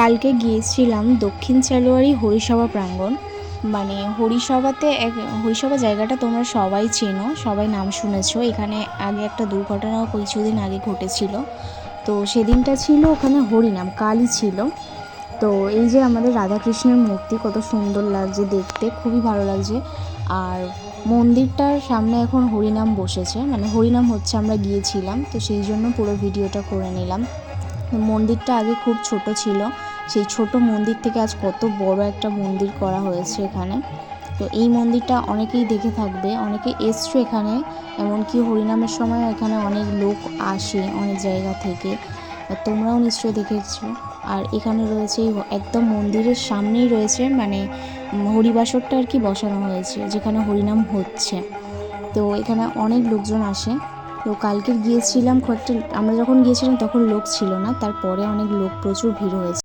কালকে গিয়েছিলাম দক্ষিণ সালোয়ারি হরিসভা প্রাঙ্গণ। মানে হরিসভা জায়গাটা তোমরা সবাই চেনো, সবাই নাম শুনেছো। এখানে আগে একটা দুর্ঘটনাও কিছুদিন আগে ঘটেছিল। তো সেদিনটা ছিল ওখানে হরিনাম, কালই ছিল। তো এই যে আমাদের রাধাকৃষ্ণের মূর্তি, কত সুন্দর লাগছে দেখতে, খুবই ভালো লাগছে। আর মন্দিরটার সামনে এখন হরিনাম বসেছে, মানে হরিনাম হচ্ছে, আমরা গিয়েছিলাম তো সেই জন্য পুরো ভিডিওটা করে নিলাম। মন্দিরটা আগে খুব ছোট ছিল, সেই ছোট মন্দির থেকে আজ কত বড় একটা মন্দির করা হয়েছে এখানে। তো এই মন্দিরটা অনেকেই দেখে থাকবে, অনেকে এসছো এখানে, এমনকি হরিনামের সময় এখানে অনেক লোক আসে অনেক জায়গা থেকে, তোমরাও নিশ্চয়ই দেখেছো। আর এখানে রয়েছে একদম মন্দিরের সামনেই রয়েছে, মানে হরিবাসরটা আর কি বসানো হয়েছে, যেখানে হরিনাম হচ্ছে। তো এখানে অনেক লোকজন আসে। তো কালকে গিয়েছিলাম, আমরা যখন গিয়েছিলাম তখন লোক ছিল না, তারপরে অনেক লোক, প্রচুর ভিড় হয়েছে।